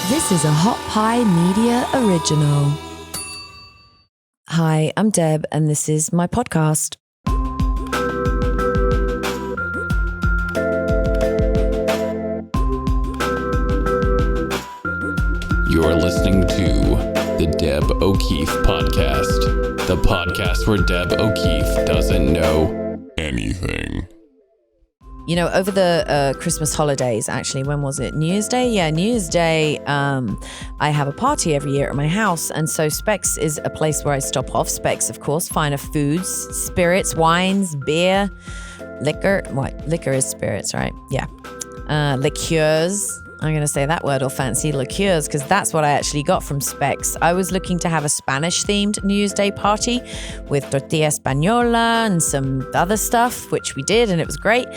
This is a Hot Pie Media original. Hi, I'm Deb, and this is my podcast. You're listening to the Deb O'Keefe Podcast, the podcast where Deb O'Keefe doesn't know anything. You know, over the Christmas holidays, actually, when was it? New Year's Day? Yeah, New Year's Day, I have a party every year at my house. And so Specs is a place where I stop off. Specs, of course, finer foods, spirits, wines, beer, liquor. What? Liquor is spirits, right? Yeah. Liqueurs. I'm going to say that word all fancy, liqueurs, because that's what I actually got from Specs. I was looking to have a Spanish-themed New Year's Day party with tortilla española and some other stuff, which we did, and it was great.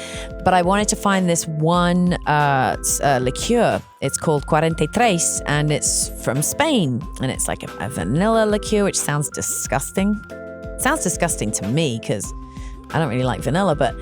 But I wanted to find this one liqueur. It's called 43, and it's from Spain. And it's like a vanilla liqueur, which sounds disgusting. It sounds disgusting to me because I don't really like vanilla, but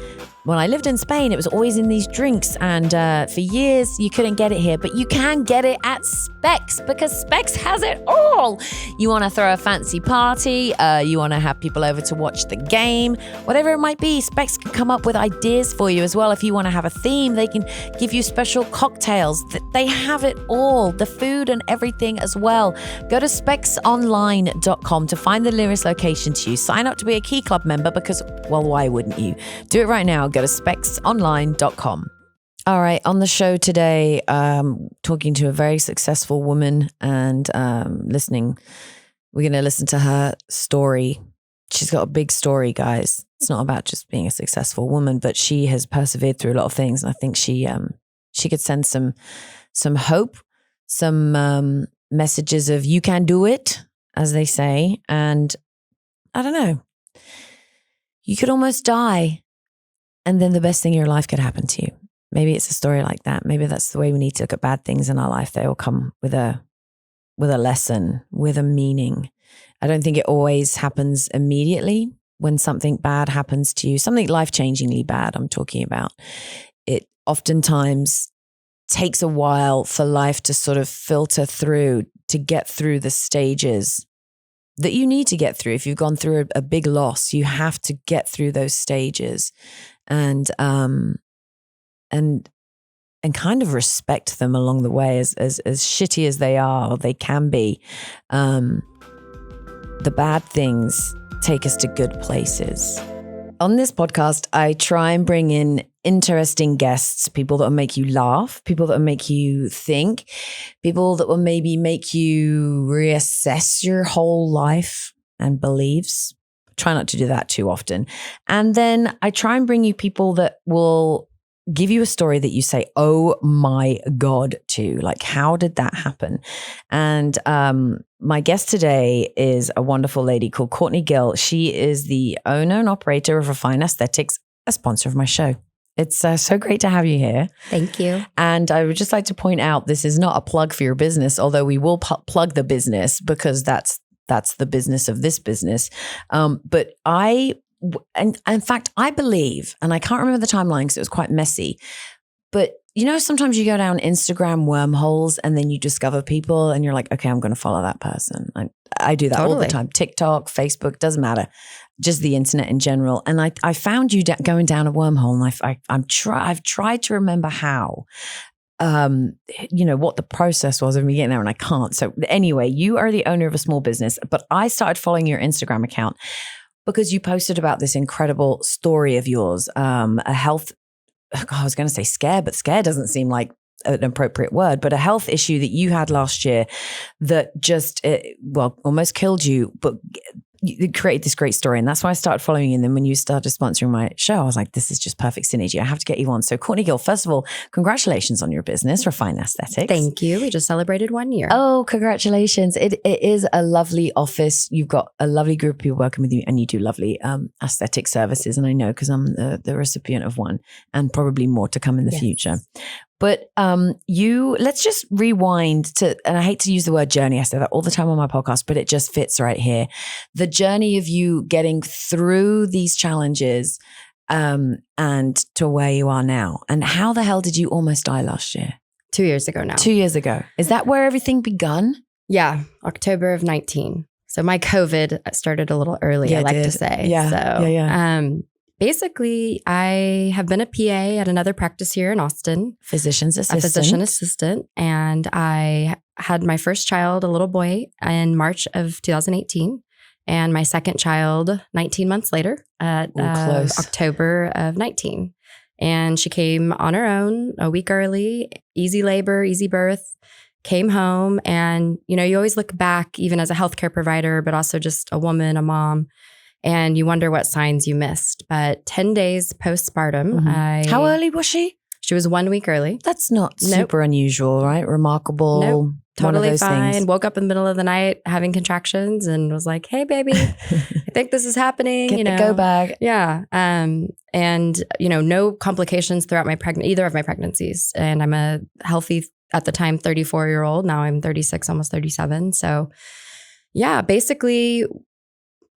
when I lived in Spain, it was always in these drinks, and for years you couldn't get it here, but you can get it at Specs because Specs has it all. You want to throw a fancy party, you want to have people over to watch the game, whatever it might be, Specs can come up with ideas for you as well. If you want to have a theme, they can give you special cocktails. They have it all, the food and everything as well. Go to specsonline.com to find the nearest location to you. Sign up to be a Key Club member because, well, why wouldn't you? Do it right now. Go to specsonline.com. All right, on the show today, talking to a very successful woman and we're going to listen to her story. She's got a big story, guys. It's not about just being a successful woman, but she has persevered through a lot of things. And I think she could send some hope, some messages of you can do it, as they say. And I don't know, you could almost die, and then the best thing in your life could happen to you. Maybe it's a story like that. Maybe that's the way we need to look at bad things in our life. They all come with a lesson, with a meaning. I don't think it always happens immediately when something bad happens to you, something life-changingly bad I'm talking about. It oftentimes takes a while for life to sort of filter through, to get through the stages that you need to get through. If you've gone through a big loss, you have to get through those stages and kind of respect them along the way, as shitty as they are, or they can be. The bad things take us to good places. On this podcast, I try and bring in interesting guests, people that will make you laugh, people that will make you think, people that will maybe make you reassess your whole life and beliefs. Try not to do that too often. And then I try and bring you people that will give you a story that you say, oh my God, to. Like, how did that happen? And my guest today is a wonderful lady called Courtney Gill. She is the owner and operator of Refine Aesthetics, a sponsor of my show. It's so great to have you here. Thank you. And I would just like to point out, this is not a plug for your business, although we will plug the business because that's the business of this business. But in fact, I believe, and I can't remember the timeline because it was quite messy, but you know, sometimes you go down Instagram wormholes and then you discover people and you're like, okay, I'm going to follow that person. I do that all the time. TikTok, Facebook, doesn't matter. Just the internet in general. And I found you going down a wormhole, and I've tried to remember how. What the process was of me getting there, and I can't. So anyway, you are the owner of a small business, but I started following your Instagram account because you posted about this incredible story of yours, a health, I was going to say scare, but scare doesn't seem like an appropriate word, but a health issue that you had last year that just, almost killed you, but you created this great story. And that's why I started following you. And then when you started sponsoring my show, I was like, this is just perfect synergy. I have to get you on. So Courtney Gill, first of all, congratulations on your business, Refine Aesthetics. Thank you. We just celebrated 1 year. Oh, congratulations. It is a lovely office. You've got a lovely group of people working with you, and you do lovely aesthetic services. And I know because I'm the recipient of one, and probably more to come in the future. But let's just rewind to, and I hate to use the word journey, I say that all the time on my podcast, but it just fits right here. The journey of you getting through these challenges and to where you are now. And how the hell did you almost die last year? 2 years ago now. 2 years ago. Is that where everything begun? Yeah, October of 19. So my COVID started a little early, Yeah, I it like did. to say. Yeah, So, yeah. Basically, I have been a PA at another practice here in Austin. Physician's assistant. A physician assistant. And I had my first child, a little boy, in March of 2018. And my second child 19 months later at close. October of 19. And she came on her own a week early, easy labor, easy birth, came home. And, you always look back, even as a healthcare provider, but also just a woman, a mom, and you wonder what signs you missed. But 10 days postpartum, How early was she? She was 1 week early. That's not super unusual, right? Remarkable. Nope. Totally one of those fine. Things. Woke up in the middle of the night having contractions and was like, hey, baby, I think this is happening. Get the go bag. Yeah. And, no complications throughout either of my pregnancies. And I'm a healthy, at the time, 34-year-old. Now I'm 36, almost 37. So yeah, basically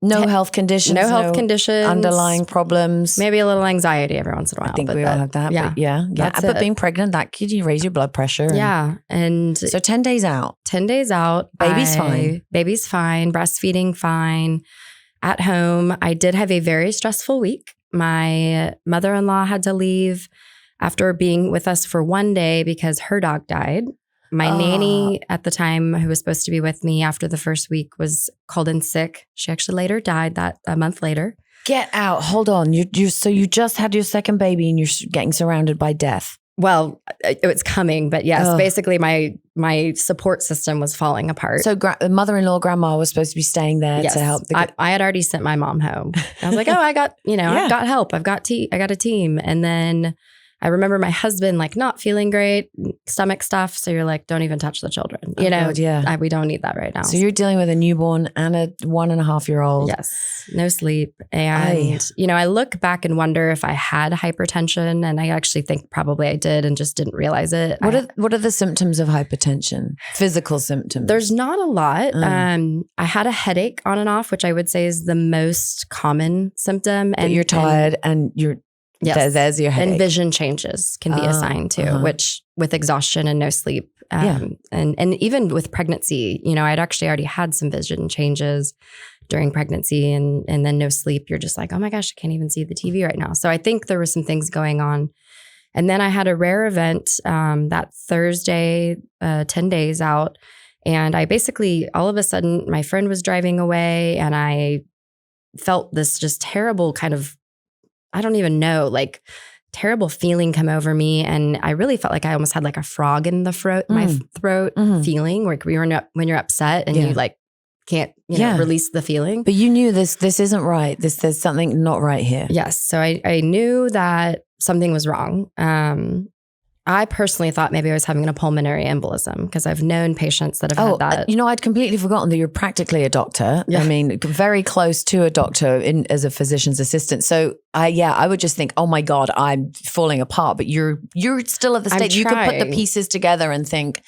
no health conditions. No health conditions. Underlying problems. Maybe a little anxiety every once in a while. I think we all have that. Yeah. But yeah. But being pregnant, that could you raise your blood pressure. Yeah. And so 10 days out. 10 days out. Baby's fine. Baby's fine. Breastfeeding fine. At home. I did have a very stressful week. My mother-in-law had to leave after being with us for 1 day because her dog died. My nanny at the time, who was supposed to be with me after the first week, was called in sick. She actually later died a month later. Get out. Hold on. So you just had your second baby and you're getting surrounded by death. Well, it was coming, but yes, basically my support system was falling apart. So mother-in-law, grandma was supposed to be staying there to help. I had already sent my mom home. I was like, I got, I've got help. I got a team. And then I remember my husband not feeling great, stomach stuff. So you're like, don't even touch the children. We don't need that right now. So you're dealing with a newborn and a 1.5-year-old. Yes, no sleep. And, I look back and wonder if I had hypertension, and I actually think probably I did and just didn't realize it. What are the symptoms of hypertension? Physical symptoms? There's not a lot. I had a headache on and off, which I would say is the most common symptom. And you're tired and you're... Yes. There's your headache. And vision changes can be a sign too, which with exhaustion and no sleep. And even with pregnancy, I'd actually already had some vision changes during pregnancy and then no sleep. You're just like, oh my gosh, I can't even see the TV right now. So I think there were some things going on. And then I had a rare event that Thursday, 10 days out. And I basically, all of a sudden, my friend was driving away and I felt this just terrible kind of, I don't even know, terrible feeling come over me. And I really felt like I almost had a frog in the throat, my throat feeling, where when you're upset and you can't, release the feeling. But you knew this isn't right. There's something not right here. Yes. So I knew that something was wrong. I personally thought maybe I was having a pulmonary embolism because I've known patients that have had that. I'd completely forgotten that you're practically a doctor. Yeah. I mean, very close to a doctor as a physician's assistant. So I would just think, oh my God, I'm falling apart. But you're still at the stage you can put the pieces together and think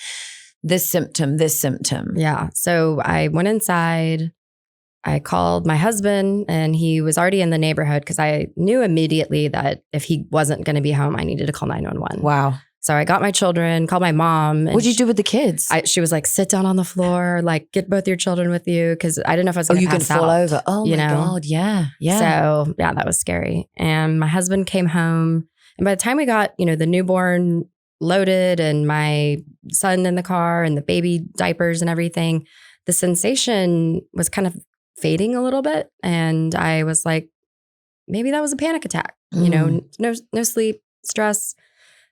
this symptom. Yeah. So I went inside. I called my husband and he was already in the neighborhood because I knew immediately that if he wasn't going to be home, I needed to call 911. Wow. So I got my children, called my mom. What'd you do with the kids? She was like, sit down on the floor, get both your children with you. Cause I didn't know if I was going to pass out. You can fall over. Oh my God. Yeah. Yeah. So yeah, that was scary. And my husband came home. And by the time we got, the newborn loaded and my son in the car and the baby diapers and everything, the sensation was kind of fading a little bit. And I was like, maybe that was a panic attack, no sleep, stress.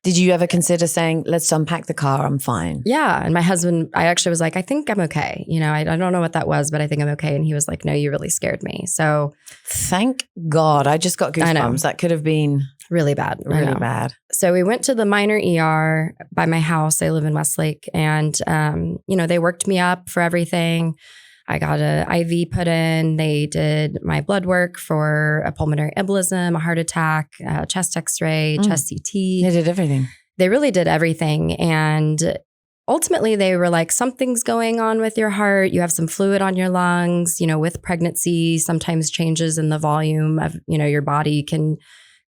Did you ever consider saying, let's unpack the car, I'm fine? Yeah. And my husband, I actually was like, I think I'm okay. I don't know what that was, but I think I'm okay. And he was like, no, you really scared me. So thank God. I just got goosebumps. That could have been really bad. Really bad. So we went to the minor ER by my house. I live in Westlake. And, they worked me up for everything. I got an IV put in. They did my blood work for a pulmonary embolism, a heart attack, chest x-ray, chest CT. They did everything. They really did everything. And ultimately they were like, something's going on with your heart. You have some fluid on your lungs. With pregnancy, sometimes changes in the volume of, your body can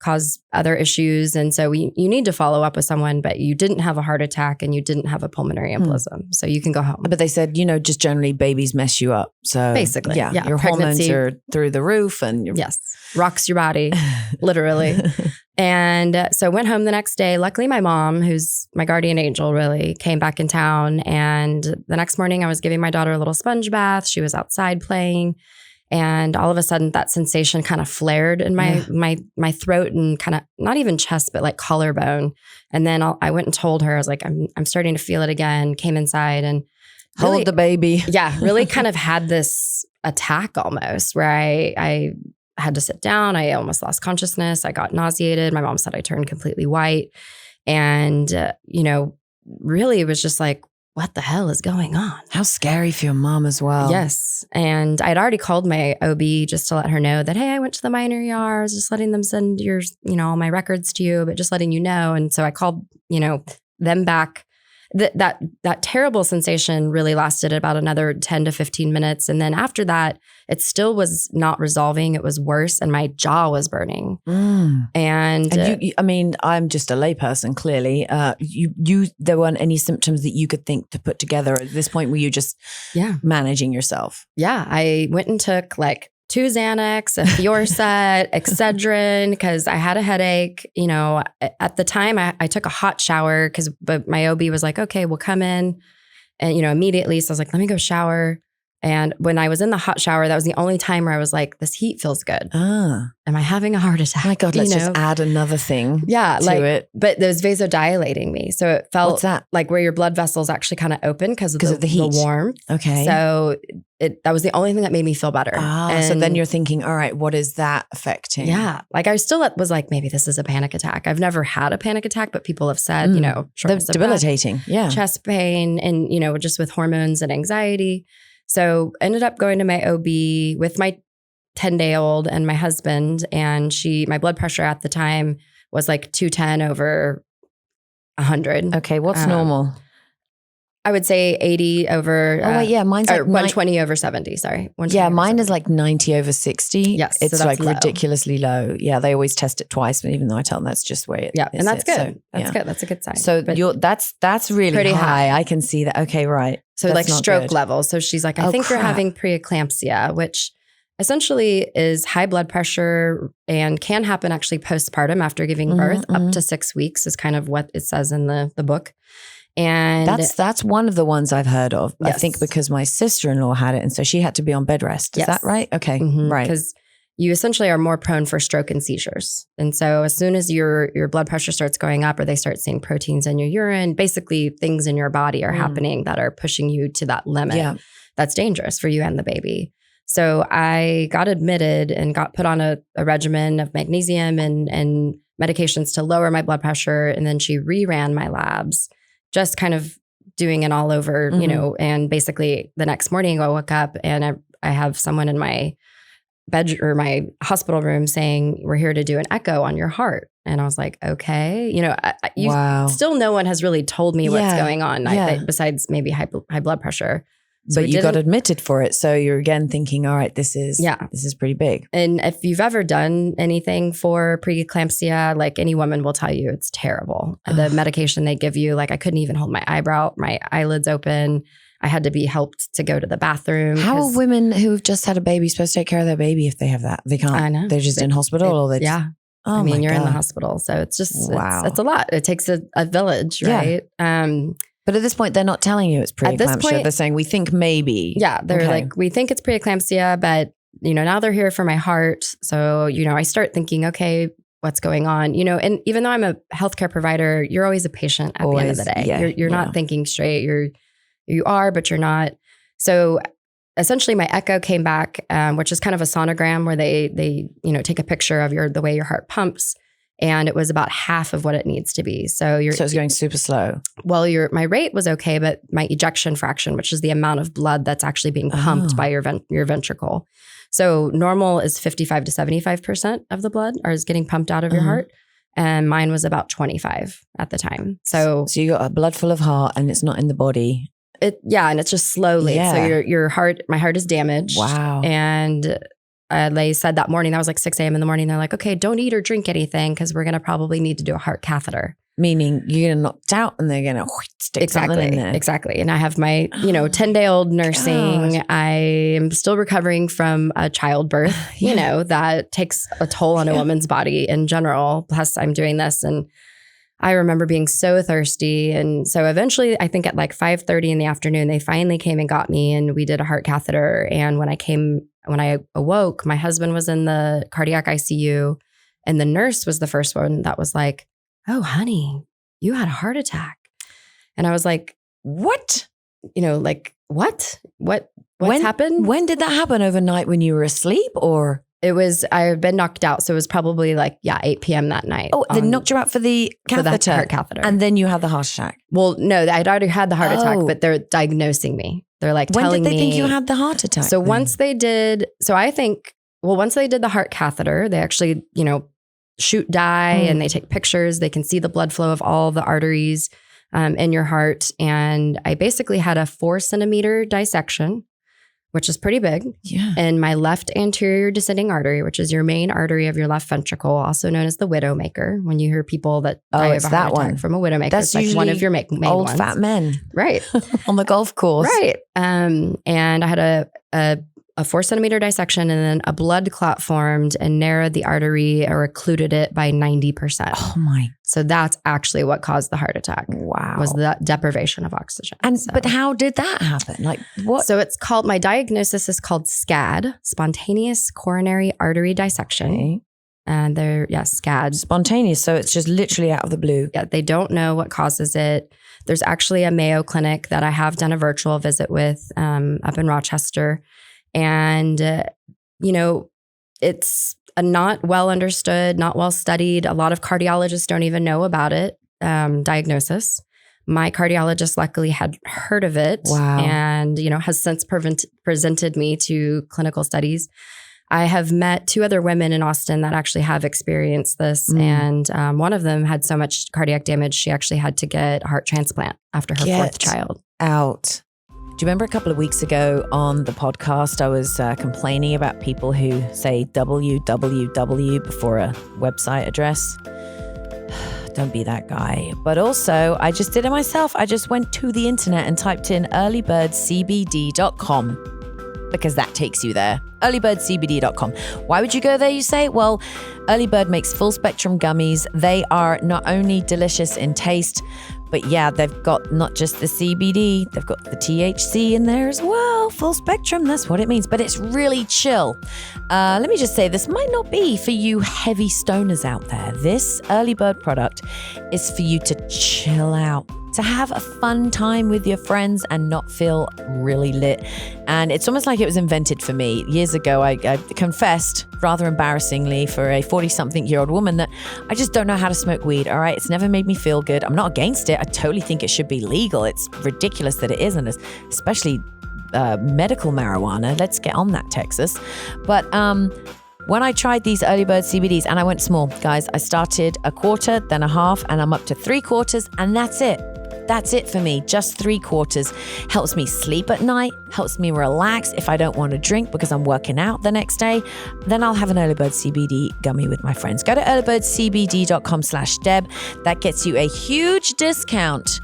cause other issues. And so you need to follow up with someone, but you didn't have a heart attack and you didn't have a pulmonary embolism. So you can go home. But they said, just generally babies mess you up. So basically, your hormones are through the roof and rocks your body, literally. And so I went home the next day. Luckily, my mom, who's my guardian angel, really came back in town. And the next morning I was giving my daughter a little sponge bath. She was outside playing. And all of a sudden that sensation kind of flared in my throat and kind of not even chest, but like collarbone. And then I went and told her, I was like, I'm starting to feel it again, came inside and really, hold the baby. Yeah, really kind of had this attack almost where I had to sit down. I almost lost consciousness. I got nauseated. My mom said I turned completely white. And, really it was just like, what the hell is going on? How scary for your mom as well. Yes. And I'd already called my OB just to let her know that, hey, I went to the minor ER. I was just letting them send your, all my records to you, but just letting you know. And so I called, them back. That terrible sensation really lasted about another 10 to 15 minutes. And then after that, it still was not resolving. It was worse. And my jaw was burning. And I'm just a layperson, clearly. There weren't any symptoms that you could think to put together at this point. Were you just managing yourself? Yeah. I went and took 2 Xanax, a Fiorset, Excedrin, because I had a headache. At the time I took a hot shower but my OB was like, okay, we'll come in. And, immediately. So I was like, let me go shower. And when I was in the hot shower, that was the only time where I was like, this heat feels good. Am I having a heart attack? My God, let's just add another thing to it. But it was vasodilating me. So it felt What's that? like where your blood vessels actually kind of open because of the heat. The warmth. Okay. So that was the only thing that made me feel better. So then you're thinking, all right, what is that affecting? Yeah. I still was like, maybe this is a panic attack. I've never had a panic attack, but people have said, they're debilitating. Chest pain and, just with hormones and anxiety. So ended up going to my OB with my 10-day-old and my husband. And my blood pressure at the time was 210 over 100. Okay. What's normal? I would say 80 over. Mine's 120 over 70. Sorry. Mine is 90 over 60. Yes. It's so that's ridiculously low. Yeah. They always test it twice, but even though I tell them that's just where it is. And that's good. So, that's good. That's a good sign. So that's really pretty high. I can see that. Okay. Right. So stroke levels. So she's like, I think you're having preeclampsia, which essentially is high blood pressure and can happen actually postpartum after giving birth. Up to 6 weeks is kind of what it says in the book. And that's one of the ones I've heard of. Yes. I think because my sister-in-law had it, and so she had to be on bed rest. Is that right? Okay, right. Because you essentially are more prone for stroke and seizures. And so as soon as your blood pressure starts going up or they start seeing proteins in your urine, basically things in your body are happening that are pushing you to that limit. Yeah. That's dangerous for you and the baby. So I got admitted and got put on a regimen of magnesium and medications to lower my blood pressure. And then she reran my labs, just kind of doing it all over, and basically the next morning I woke up and I have someone in my bed or my hospital room saying, we're here to do an echo on your heart. And I was like, okay, still no one has really told me what's going on besides maybe high blood pressure. So but you got admitted for it. So you're again thinking, all right, this is pretty big. And if you've ever done anything for preeclampsia, any woman will tell you it's terrible. The medication they give you, I couldn't even hold my eyelids open. I had to be helped to go to the bathroom. How are women who've just had a baby supposed to take care of their baby if they have that? They can't. I know. They're just in hospital or they just... Oh, you're in the hospital. So it's just, it's a lot. It takes a village, right? Yeah. But at this point, they're not telling you it's preeclampsia. They're saying, we think maybe. Yeah. They're like, we think it's preeclampsia, but, now they're here for my heart. So, I start thinking, okay, what's going on? And even though I'm a healthcare provider, you're always a patient at the end of the day. Yeah, you're not thinking straight. You are, but you're not. So essentially my echo came back, which is kind of a sonogram where they take a picture of the way your heart pumps. And it was about half of what it needs to be. So it's going super slow. Well, my rate was okay, but my ejection fraction, which is the amount of blood that's actually being pumped by your ventricle. So normal is 55 to 75% of the blood is getting pumped out of your heart. And mine was about 25 at the time. So you got a blood full of heart and it's not in the body. And it's just slowly. Yeah. So my heart is damaged. Wow. And they said that morning, that was like 6 a.m. in the morning. They're like, okay, don't eat or drink anything because we're going to probably need to do a heart catheter. Meaning you're going to knocked out and they're going to stick something in there. Exactly. And I have my, 10-day-old nursing. God. I am still recovering from a childbirth, that takes a toll on a woman's body in general. Plus I'm doing this, and I remember being so thirsty. And so eventually I think at like 5:30 in the afternoon, they finally came and got me and we did a heart catheter. And when I awoke, my husband was in the cardiac ICU and the nurse was the first one that was like, "Oh, honey, you had a heart attack." And I was like, "What?" What's happened? When did that happen? Overnight when you were asleep, or? I had been knocked out. So it was probably 8 p.m. that night. Oh, they knocked you out for the catheter. For the heart catheter. And then you had the heart attack. Well, no, I'd already had the heart attack, but they're diagnosing me. They're like telling me. When did they think you had the heart attack? So once they did the heart catheter, they actually, shoot dye and they take pictures. They can see the blood flow of all the arteries in your heart. And I basically had a 4-centimeter dissection, which is pretty big. Yeah. And my left anterior descending artery, which is your main artery of your left ventricle, also known as the widowmaker. When you hear people that die of a heart attack from a widowmaker, that's it's like one of your main old ones. Fat men. Right. On the golf course. Right. And I had a 4-centimeter dissection, and then a blood clot formed and narrowed the artery or occluded it by 90%. Oh my. So that's actually what caused the heart attack. Wow. Was the deprivation of oxygen. But how did that happen? Like what? So it's called, my diagnosis is called SCAD, spontaneous coronary artery dissection. Okay. And they're, SCAD. Spontaneous. So it's just literally out of the blue. Yeah. They don't know what causes it. There's actually a Mayo clinic that I have done a virtual visit with up in Rochester. And, it's a not well understood, not well studied. A lot of cardiologists don't even know about it, diagnosis. My cardiologist luckily had heard of it. Wow. And, has since presented me to clinical studies. I have met 2 other women in Austin that actually have experienced this. And one of them had so much cardiac damage, she actually had to get a heart transplant after her 4th child. Out. Do you remember a couple of weeks ago on the podcast, I was complaining about people who say www before a website address? Don't be that guy. But also, I just did it myself. I just went to the internet and typed in earlybirdcbd.com because that takes you there. Earlybirdcbd.com. Why would you go there, you say? Well, Early Bird makes full spectrum gummies. They are not only delicious in taste, but they've got not just the CBD, they've got the THC in there as well. Full spectrum, that's what it means. But it's really chill. Let me just say, this might not be for you heavy stoners out there. This Early Bird product is for you to chill out, to have a fun time with your friends and not feel really lit. And it's almost like it was invented for me. Years ago, I confessed, rather embarrassingly, for a 40-something-year-old woman that I just don't know how to smoke weed, all right? It's never made me feel good. I'm not against it. I totally think it should be legal. It's ridiculous that it isn't, especially medical marijuana. Let's get on that, Texas. But when I tried these Early Bird CBDs, and I went small, guys, I started a quarter, then a half, and I'm up to 3/4, and that's it. That's it for me. Just 3/4 helps me sleep at night, helps me relax. If I don't want to drink because I'm working out the next day, then I'll have an Early Bird CBD gummy with my friends. Go to earlybirdcbd.com/Deb. That gets you a huge discount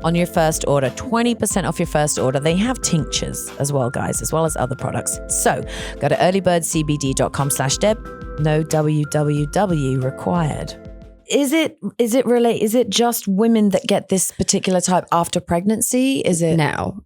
on your first order, 20% off your first order. They have tinctures as well, guys, as well as other products. So go to earlybirdcbd.com/Deb. No www required. Is it just women that get this particular type after pregnancy? Is it? No.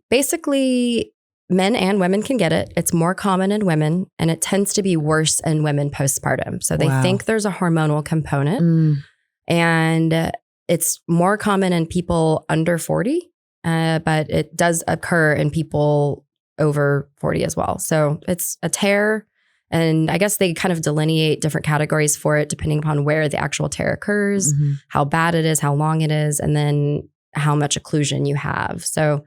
Basically, men and women can get it. It's more common in women, and it tends to be worse in women postpartum. So they think there's a hormonal component, and it's more common in people under 40, but it does occur in people over 40 as well. So it's a tear. And I guess they kind of delineate different categories for it depending upon where the actual tear occurs, how bad it is, how long it is, and then how much occlusion you have. So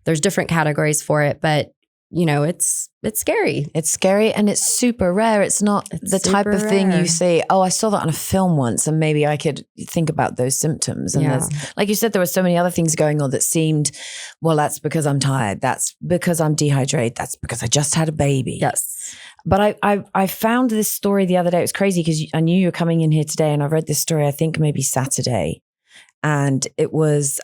there's different categories for it, but it's scary. It's scary and it's super rare. It's not the type of thing you say, oh, I saw that on a film once and maybe I could think about those symptoms. And like you said, there were so many other things going on that seemed, well, that's because I'm tired. That's because I'm dehydrated. That's because I just had a baby. Yes. But I found this story the other day. It was crazy because I knew you were coming in here today, and I read this story, I think maybe Saturday. And it was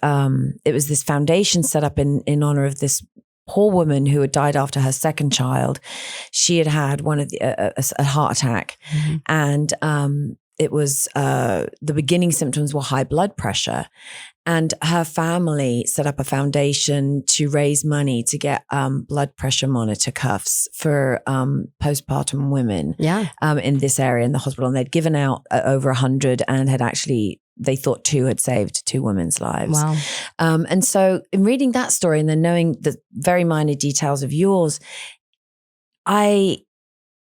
this foundation set up in honor of this poor woman who had died after her second child. She had one of a heart attack, and it was the beginning symptoms were high blood pressure. And her family set up a foundation to raise money to get blood pressure monitor cuffs for postpartum women in this area in the hospital. And they'd given out over 100 and had actually, they thought 2 had saved 2 women's lives. Wow. And so in reading that story and then knowing the very minor details of yours, I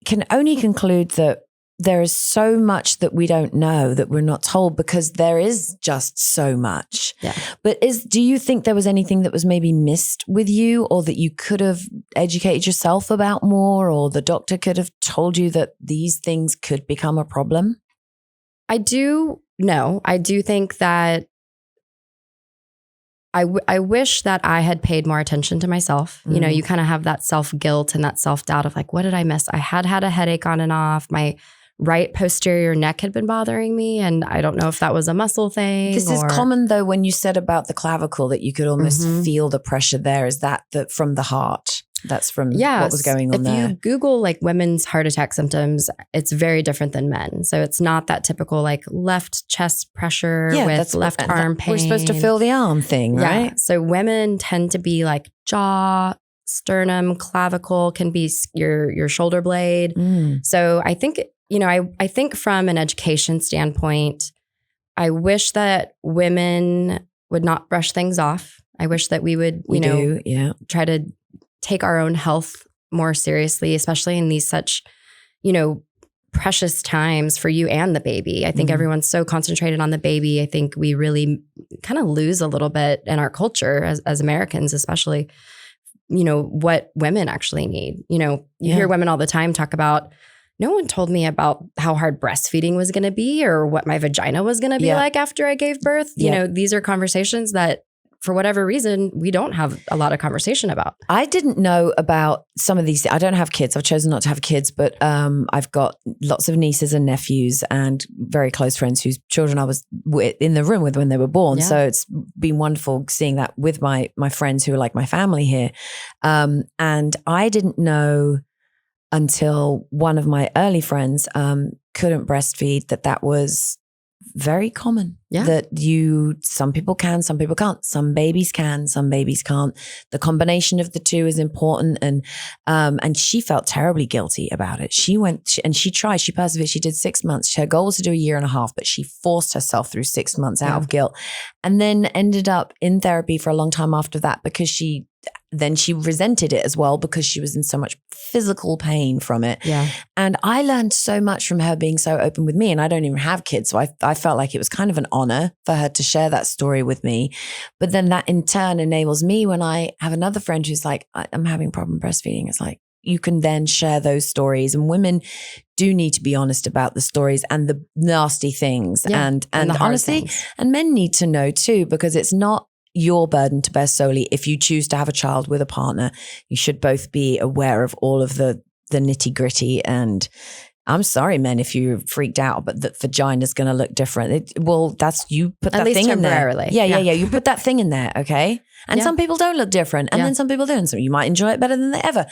can only conclude that there is so much that we don't know, that we're not told, because there is just so much. Yeah. But do you think there was anything that was maybe missed with you, or that you could have educated yourself about more, or the doctor could have told you that these things could become a problem? I do think that I wish that I had paid more attention to myself. You know, you kind of have that self-guilt and that self-doubt of like, what did I miss? I had a headache on and off. My right posterior neck had been bothering me, and I don't know if that was a muscle thing. This is common though, when you said about the clavicle that you could almost feel the pressure there. Is that from the heart? That's from what was going on there. If you Google like women's heart attack symptoms, it's very different than men. So it's not that typical like left chest pressure with left arm pain. We're supposed to feel the arm thing, right? Yeah. So women tend to be like jaw, sternum, clavicle, can be your shoulder blade. So I think, I think from an education standpoint, I wish that women would not brush things off. I wish that we would, try to take our own health more seriously, especially in these such, precious times for you and the baby. I think everyone's so concentrated on the baby. I think we really kind of lose a little bit in our culture as Americans, especially, what women actually need. You hear women all the time talk about, no one told me about how hard breastfeeding was going to be or what my vagina was going to be like after I gave birth. These are conversations that, for whatever reason, we don't have a lot of conversation about. I didn't know about some of these. I don't have kids. I've chosen not to have kids, but I've got lots of nieces and nephews and very close friends whose children I was in the room with when they were born. So it's been wonderful seeing that with my friends who are like my family here. And I didn't know until one of my early friends couldn't breastfeed that was very common. That some people can, some people can't. Some babies can, some babies can't. The combination of the two is important. And she felt terribly guilty about it. She went and she tried, she persevered. She did 6 months. Her goal was to do 1.5 years, but she forced herself through 6 months out of guilt, and then ended up in therapy for a long time after that, because she resented it as well, because she was in so much physical pain from it. And I learned so much from her being so open with me, and I don't even have kids. So I felt like it was kind of an honor for her to share that story with me. But then that in turn enables me, when I have another friend who's like, I'm having a problem breastfeeding. It's like, you can then share those stories, and women do need to be honest about the stories and the nasty things and the honestly things. And men need to know too, because it's not your burden to bear solely. If you choose to have a child with a partner, you should both be aware of all of the nitty gritty. And I'm sorry, men, if you're freaked out, but the vagina's going to look different. That's, you put that thing in there. Yeah. You put that thing in there. Okay. And some people don't look different. And then some people do. And so you might enjoy it better than they ever.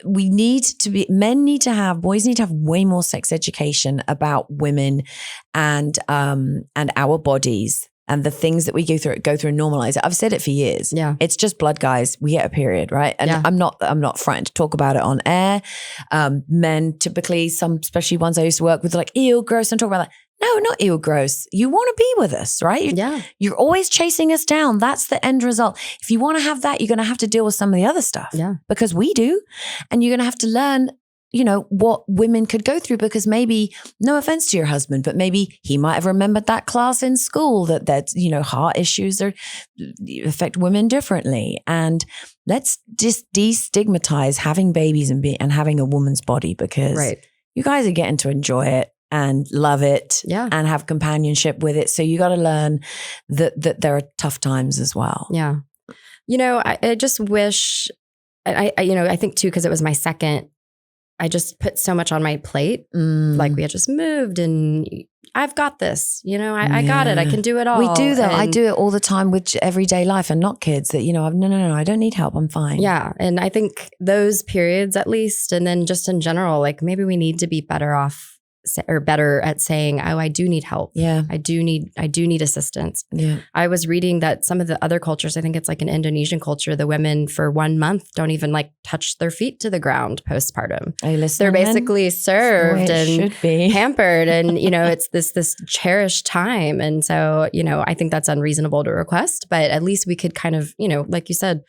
Boys need to have way more sex education about women and our bodies. And the things that we go through and normalize it. I've said it for years. Yeah. It's just blood, guys. We get a period, right? And I'm not frightened to talk about it on air. Men typically, especially ones I used to work with, are like, ew, gross, and talk about that. No, not ew, gross. You want to be with us, right? You're always chasing us down. That's the end result. If you want to have that, you're going to have to deal with some of the other stuff. Yeah. Because we do. And you're going to have to learn what women could go through, because maybe, no offense to your husband, but maybe he might have remembered that class in school that heart issues affect women differently. And let's just destigmatize having babies and having a woman's body, because you guys are getting to enjoy it and love it and have companionship with it. So you got to learn that there are tough times as well. Yeah. I just wish, I think too, because it was my second I just put so much on my plate. Like we had just moved and I've got this, I got it. I can do it all. We do that. And I do it all the time with everyday life and not kids that, no, I don't need help. I'm fine. Yeah. And I think those periods at least, and then just in general, like maybe we need to be better off or better at saying, oh, I do need help. Yeah. I do need assistance. Yeah. I was reading that some of the other cultures, I think it's like an Indonesian culture, the women for 1 month don't even like touch their feet to the ground postpartum. Are you listening? They're basically served and should be. pampered and, it's this cherished time. And so, I think that's unreasonable to request, but at least we could kind of, like you said,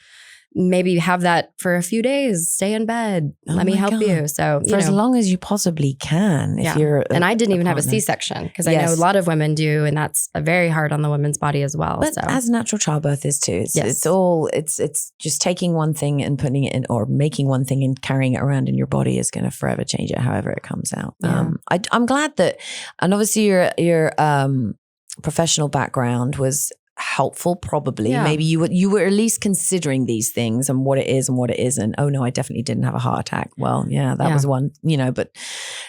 maybe have that for a few days, stay in bed, let me help you. So for as long as you possibly can, if you're and I didn't even have a C-section because I know a lot of women do, and that's very hard on the woman's body as well. But as natural childbirth is too, it's just taking one thing and putting it in, or making one thing and carrying it around in your body is going to forever change it, however it comes out. Yeah. I'm glad that, and obviously your professional background was helpful, probably. Yeah. Maybe you were at least considering these things and what it is and what it isn't. Oh no, I definitely didn't have a heart attack. Well, that was one, but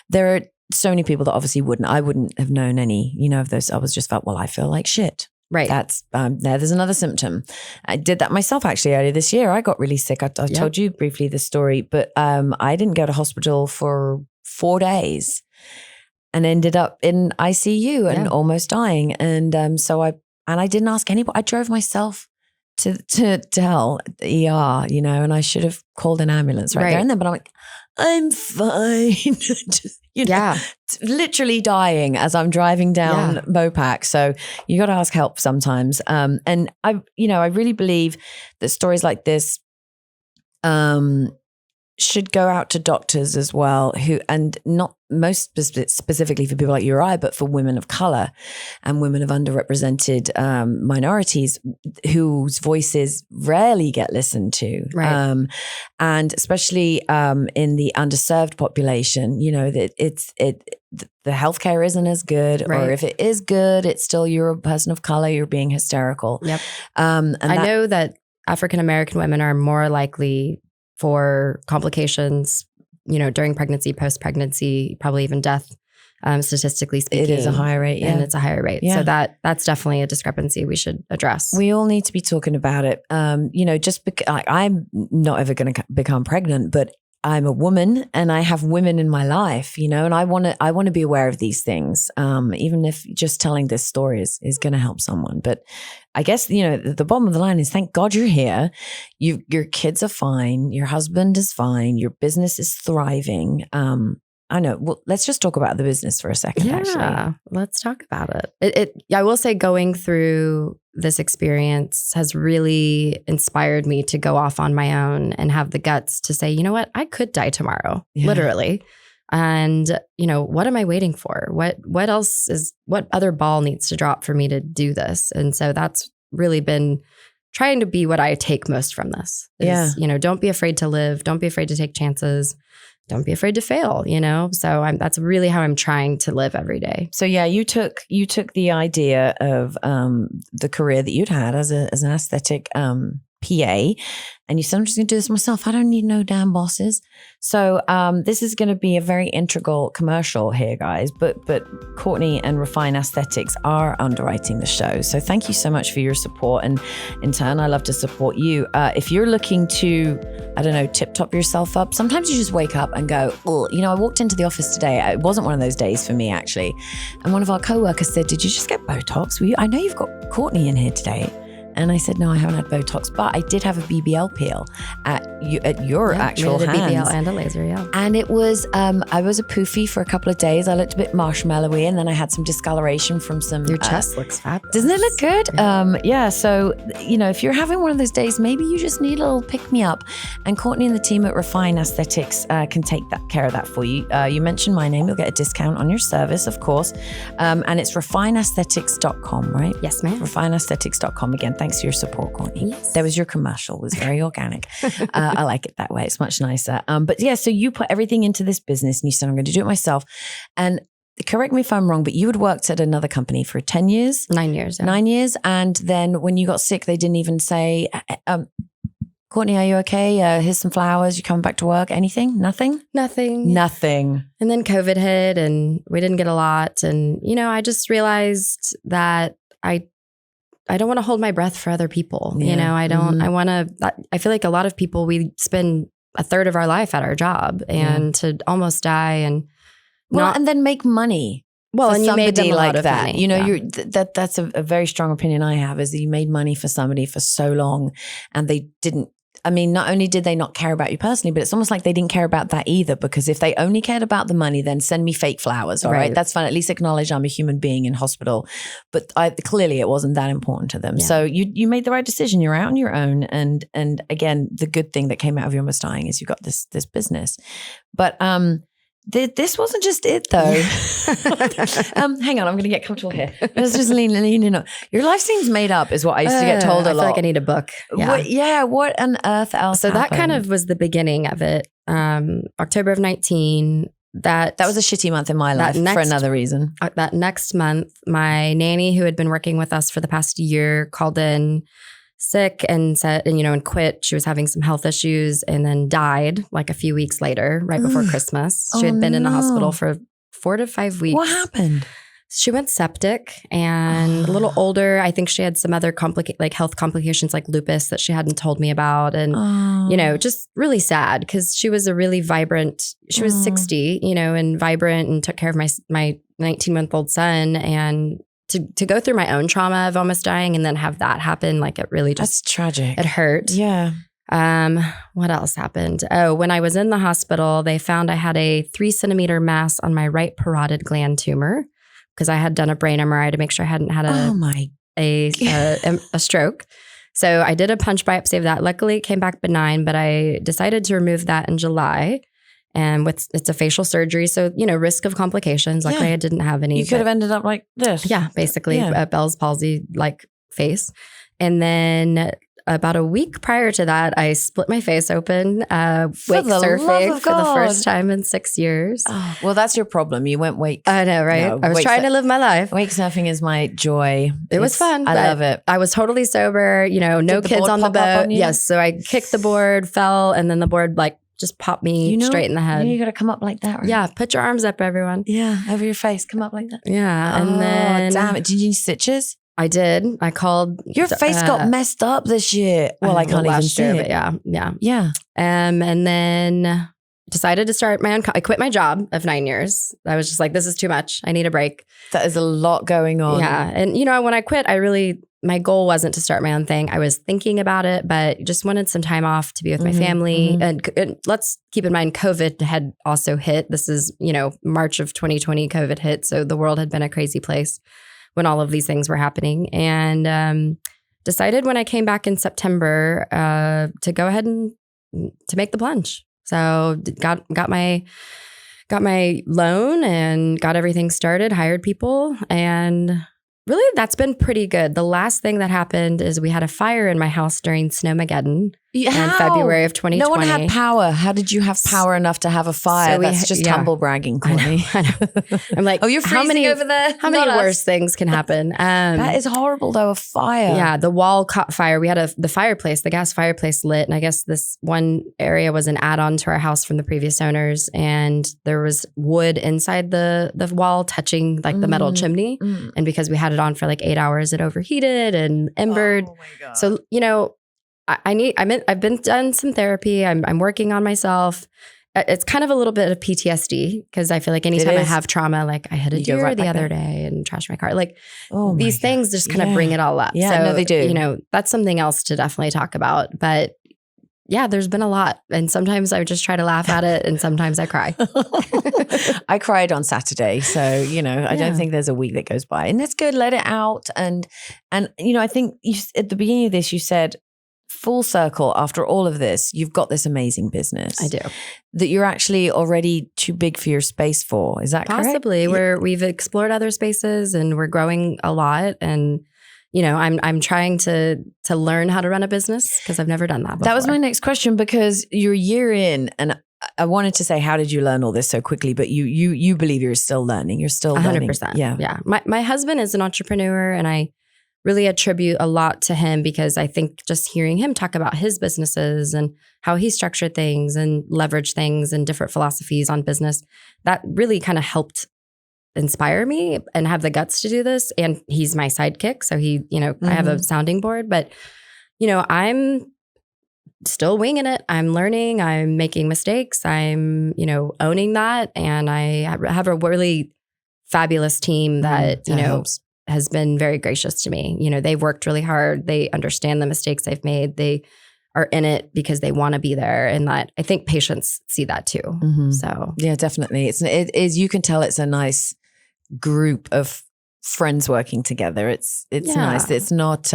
there are so many people that obviously I wouldn't have known any, of those. I was just felt, well, I feel like shit. Right. That's there's another symptom. I did that myself actually earlier this year. I got really sick. I told you briefly the story, but I didn't go to hospital for 4 days and ended up in ICU and almost dying. And so I didn't ask anybody. I drove myself to hell, the ER, and I should have called an ambulance right there and then. But I'm like, I'm fine. Just, literally dying as I'm driving down Mopac. So you got to ask help sometimes. And I really believe that stories like this should go out to doctors as well, and not most specifically for people like you or I, but for women of color and women of underrepresented minorities whose voices rarely get listened to. Right. And especially in the underserved population, that the healthcare isn't as good, or if it is good, it's still, you're a person of color, you're being hysterical. Yep. And I know that African-American women are more likely for complications, during pregnancy, post-pregnancy, probably even death, statistically speaking. It is a higher rate, and it's a higher rate. Yeah. So that's definitely a discrepancy we should address. We all need to be talking about it. Just because I'm not ever going to become pregnant, but I'm a woman and I have women in my life, and I want to be aware of these things, even if just telling this story is going to help someone. But I guess, the bottom of the line is, thank God you're here. Your kids are fine. Your husband is fine. Your business is thriving. I know. Well, let's just talk about the business for a second, actually. Let's talk about it. I will say going through this experience has really inspired me to go off on my own and have the guts to say, you know what, I could die tomorrow, literally. And, what am I waiting for? What other ball needs to drop for me to do this? And so that's really been trying to be what I take most from this. Don't be afraid to live. Don't be afraid to take chances. Don't be afraid to fail, So that's really how I'm trying to live every day. So you took the idea of the career that you'd had as an aesthetic PA, and you said, I'm just going to do this myself. I don't need no damn bosses. So this is going to be a very integral commercial here, guys. But Courtney and Refine Aesthetics are underwriting the show. So thank you so much for your support. And in turn, I love to support you. If you're looking to, tip-top yourself up, sometimes you just wake up and go, oh, I walked into the office today. It wasn't one of those days for me, actually. And one of our coworkers said, did you just get Botox? I know you've got Courtney in here today. And I said, no, I haven't had Botox, but I did have a BBL peel at your actual hands. A BBL and a laser, And it was, I was a poofy for a couple of days. I looked a bit marshmallowy, and then I had some discoloration from some... Your chest looks fabulous. Doesn't it look good? So, if you're having one of those days, maybe you just need a little pick-me-up. And Courtney and the team at Refine Aesthetics can take care of that for you. You mentioned my name, you'll get a discount on your service, of course. And it's refineaesthetics.com, right? Yes, ma'am. Refineaesthetics.com. Again, thanks for your support, Courtney. Yes. That was your commercial. It was very organic. I like it that way. It's much nicer. So you put everything into this business and you said, I'm going to do it myself. And correct me if I'm wrong, but you had worked at another company for 10 years? 9 years. Yeah. 9 years. And then when you got sick, they didn't even say, Courtney, are you okay? Here's some flowers. You coming back to work? Anything? Nothing? Nothing. And then COVID hit and we didn't get a lot. And, I just realized that I don't want to hold my breath for other people. Yeah. I feel like a lot of people, we spend a third of our life at our job and to almost die and and then make money. Well, and you made them a lot of that. money. That's a very strong opinion I have, is that you made money for somebody for so long and they didn't. I mean, not only did they not care about you personally, but it's almost like they didn't care about that either, because if they only cared about the money, then send me fake flowers. All right. That's fine. At least acknowledge I'm a human being in hospital. But clearly it wasn't that important to them. Yeah. So you made the right decision. You're out on your own. And again, the good thing that came out of you almost dying is you got this business. But this wasn't just it, though. Hang on, I'm going to get comfortable here. Let's just lean in. Your life seems made up, is what I used to get told a lot. I feel like I need a book. What on earth else So happened? That kind of was the beginning of it. October of 19. That was a shitty month in my life for another reason. That next month, my nanny, who had been working with us for the past year, called in sick and said, and quit. She was having some health issues and then died like a few weeks later, right before Christmas. She had been in the hospital for 4 to 5 weeks. What happened? She went septic and a little older. I think she had some other health complications like lupus that she hadn't told me about. And, just really sad because she was a really vibrant, she was 60, and vibrant and took care of my 19-month-old son. And to go through my own trauma of almost dying and then have that happen, like it really just— That's tragic. It hurt. Yeah. What else happened? Oh, when I was in the hospital, they found I had a 3-centimeter mass on my right parotid gland tumor because I had done a brain MRI to make sure I hadn't had a stroke. So I did a punch biopsy of that. Luckily, it came back benign, but I decided to remove that in July. And it's a facial surgery. So, risk of complications. Luckily, I didn't have any. You could have ended up like this. Yeah, basically a Bell's palsy like face. And then about a week prior to that, I split my face open, wake surfing for the first time in 6 years. Oh, well, that's your problem. You went wake. I know, right? No, I was trying to live my life. Wake surfing is my joy. It was fun. I love it. I was totally sober, no kids on the boat. Yes. So I kicked the board, fell, and then the board just popped me straight in the head. You got to come up like that, right? Yeah. Put your arms up, everyone. Yeah. Over your face. Come up like that. Yeah. And then. Damn it. Did you need stitches? I did. I called. Your face got messed up this year. Well, I can't even see it. But yeah. And then decided to start my own. I quit my job of 9 years. I was just like, this is too much. I need a break. That is a lot going on. Yeah. And, when I quit, my goal wasn't to start my own thing. I was thinking about it, but just wanted some time off to be with my family. And let's keep in mind, COVID had also hit. This is, March of 2020, COVID hit. So the world had been a crazy place when all of these things were happening. And decided when I came back in September to go ahead and to make the plunge. So got my loan and got everything started, hired people, and really that's been pretty good. The last thing that happened is we had a fire in my house during Snowmageddon in February of 2020. No one had power. How did you have power enough to have a fire? So that's just humble bragging, Courtney. I know. I'm like, you're freezing over there? How many worse things can happen? That is horrible though, a fire. Yeah, the wall caught fire. We had the gas fireplace lit. And I guess this one area was an add-on to our house from the previous owners. And there was wood inside the wall touching like the metal chimney. And because we had it on for like 8 hours, it overheated and embered. Oh my God. So, I've been done some therapy. I'm working on myself. It's kind of a little bit of PTSD because I feel like anytime I have trauma, like I hit a deer the other day and trashed my car, like these things just kind of bring it all up. Yeah, so, no, they do. That's something else to definitely talk about. But yeah, there's been a lot. And sometimes I just try to laugh at it and sometimes I cry. I cried on Saturday. So, I don't think there's a week that goes by. And that's good. Let it out. And I think at the beginning of this, you said, full circle, after all of this, you've got this amazing business. I do. That you're actually already too big for your space for. Is that correct? Possibly. We've explored other spaces and we're growing a lot. And I'm trying to learn how to run a business because I've never done that before. That was my next question because you're a year in and I wanted to say, how did you learn all this so quickly? But you believe you're still learning. You're still 100%. learning. Yeah. My husband is an entrepreneur and I really attribute a lot to him, because I think just hearing him talk about his businesses and how he structured things and leveraged things and different philosophies on business, that really kind of helped inspire me and have the guts to do this. And he's my sidekick. So he, I have a sounding board, but, I'm still winging it. I'm learning, I'm making mistakes. I'm, owning that. And I have a really fabulous team that, helps. Has been very gracious to me. They've worked really hard. They understand the mistakes they've made. They are in it because they want to be there. And that, I think patients see that too. So yeah, definitely. It is, you can tell it's a nice group of friends working together. It's nice. It's not,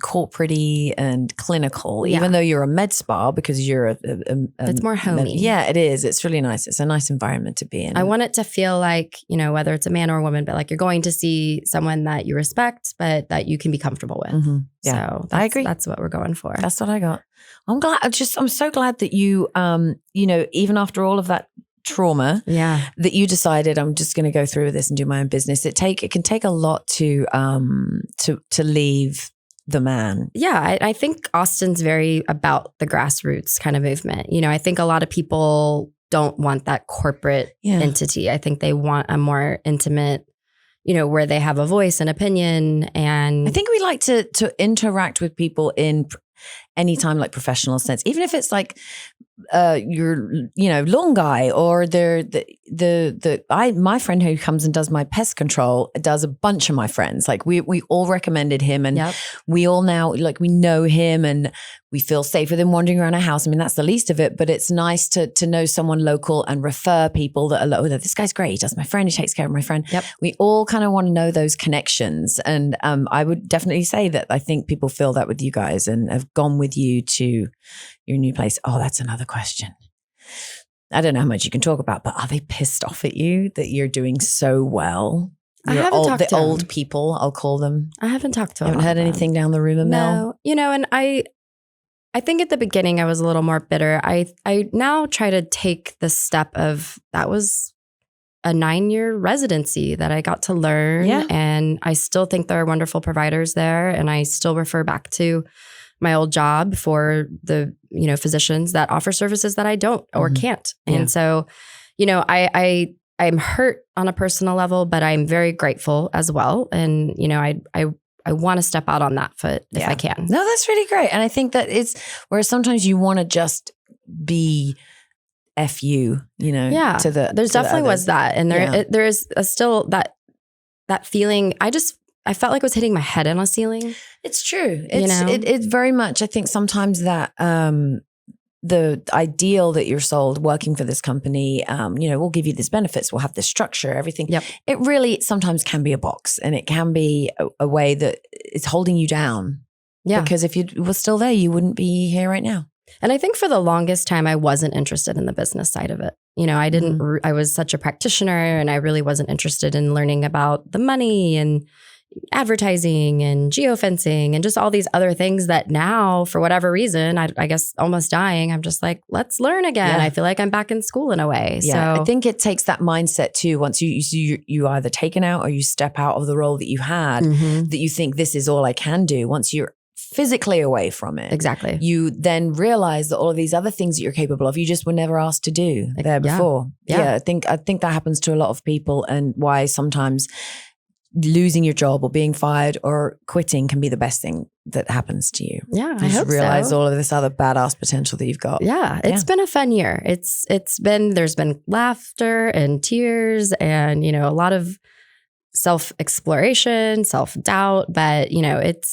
corporate-y and clinical, even though you're a med spa, because you're it's more homey. It is. It's really nice. It's a nice environment to be in. I want it to feel like, whether it's a man or a woman, but like you're going to see someone that you respect, but that you can be comfortable with. Yeah, so I agree. That's what we're going for. That's what I got. I'm glad. I'm so glad that you, even after all of that trauma, that you decided, I'm just going to go through with this and do my own business. It can take a lot to leave the man. Yeah, I think Austin's very about the grassroots kind of movement. I think a lot of people don't want that corporate entity. I think they want a more intimate, where they have a voice and opinion. And I think we like to interact with people in any time, like professional sense, even if it's like your lawn guy, or my friend who comes and does my pest control does a bunch of my friends. Like we all recommended him, and we all now, like, we know him and we feel safe with him wandering around our house. I mean, that's the least of it, but it's nice to know someone local and refer people that are like, oh, this guy's great. He does my friend, he takes care of my friend. We all kind of want to know those connections. And I would definitely say that I think people feel that with you guys and have gone with you to your new place. Oh, that's another question. I don't know how much you can talk about, but are they pissed off at you that you're doing so well? I haven't talked to them. Old people, I'll call them. I haven't talked to them. Haven't heard anything down the rumor mill? No. And I think at the beginning I was a little more bitter. I now try to take the step of, that was a 9-year residency that I got to learn. And I still think there are wonderful providers there. And I still refer back to my old job for the, physicians that offer services that I don't or can't. And so, I'm hurt on a personal level, but I'm very grateful as well. And, I want to step out on that foot if I can. No, that's really great. And I think that it's where sometimes you want to just be F you, to the. There's definitely was that. And there is still that feeling. I felt like I was hitting my head on a ceiling. It's true. It's very much, I think sometimes that the ideal that you're sold working for this company, we'll give you these benefits, we'll have this structure, everything. It really sometimes can be a box, and it can be a way that it's holding you down. Because if you were still there, you wouldn't be here right now. And I think for the longest time, I wasn't interested in the business side of it. I was such a practitioner, and I really wasn't interested in learning about the money and advertising and geofencing and just all these other things that now, for whatever reason, I guess almost dying, I'm just like, let's learn again. I feel like I'm back in school in a way. So I think it takes that mindset too. Once you either taken out or you step out of the role that you had, that you think this is all I can do. Once you're physically away from it, exactly, you then realize that all of these other things that you're capable of, you just were never asked to do there before. I think that happens to a lot of people, and why sometimes losing your job or being fired or quitting can be the best thing that happens to you. Yeah, I hope realize all of this other badass potential that you've got. It's been a fun year. There's been laughter and tears and, a lot of self-exploration, self-doubt, but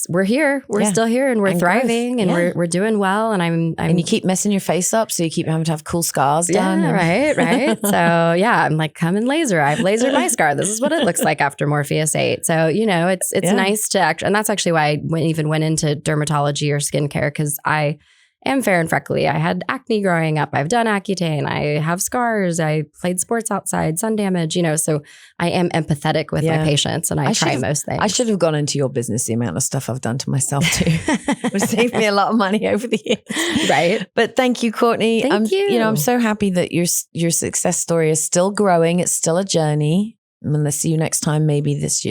we're here. We're still here, and we're thriving, and we're doing well. And and you keep messing your face up, so you keep having to have cool scars done. Right. So I'm like, come and laser. I've lasered my scar. This is what it looks like after Morpheus 8. So it's nice to act, and that's actually why I went into dermatology or skincare, because I am fair and freckly. I had acne growing up. I've done Accutane. I have scars. I played sports outside, sun damage, so I am empathetic with my patients, and I try most things. I should have gone into your business, the amount of stuff I've done to myself too. It saved me a lot of money over the years. Right. But thank you, Courtney. Thank you. I'm so happy that your success story is still growing. It's still a journey. And let's see you next time, maybe this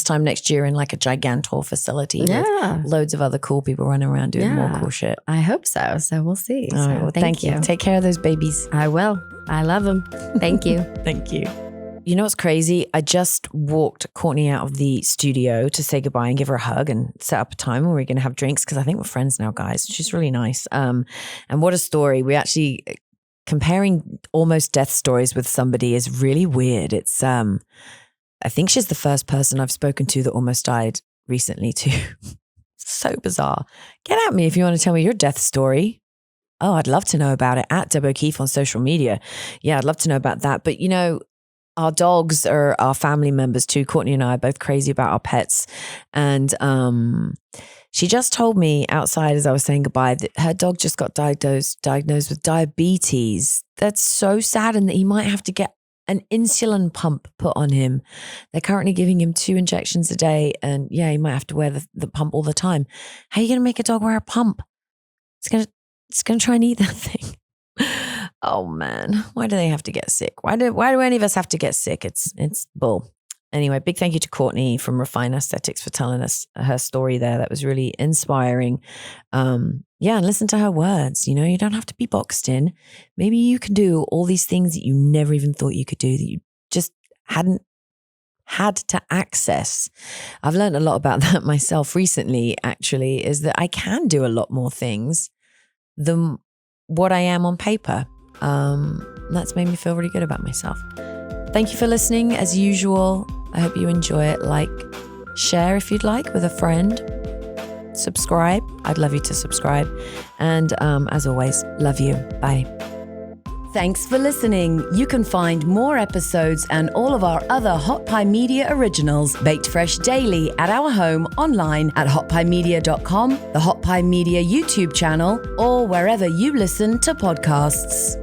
time next year in like a gigantor facility with loads of other cool people running around doing more cool shit. I hope so. So we'll see. All right, well, thank you. Take care of those babies. I will. I love them. Thank you. Thank you. You know what's crazy? I just walked Courtney out of the studio to say goodbye and give her a hug and set up a time where we're going to have drinks because I think we're friends now, guys. She's really nice. And what a story. We actually, comparing almost death stories with somebody is really weird. It's, I think she's the first person I've spoken to that almost died recently too. So bizarre. Get at me if you want to tell me your death story. Oh, I'd love to know about it at Deb O'Keefe on social media. Yeah, I'd love to know about that. But you know, our dogs are our family members too. Courtney and I are both crazy about our pets. And she just told me outside as I was saying goodbye that her dog just got diagnosed with diabetes. That's so sad, and that he might have to get an insulin pump put on him. They're currently giving him 2 injections a day, and yeah, he might have to wear the pump all the time. How are you going to make a dog wear a pump? It's gonna try and eat that thing. Oh man, why do they have to get sick? Why do any of us have to get sick? It's bull. Anyway, big thank you to Courtney from Refine Aesthetics for telling us her story there. That was really inspiring. And listen to her words. You know, you don't have to be boxed in. Maybe you can do all these things that you never even thought you could do, that you just hadn't had to access. I've learned a lot about that myself recently, actually, is that I can do a lot more things than what I am on paper. That's made me feel really good about myself. Thank you for listening as usual. I hope you enjoy it. Like, share if you'd like with a friend. Subscribe. I'd love you to subscribe. And as always, love you. Bye. Thanks for listening. You can find more episodes and all of our other Hot Pie Media originals baked fresh daily at our home online at hotpiemedia.com, the Hot Pie Media YouTube channel, or wherever you listen to podcasts.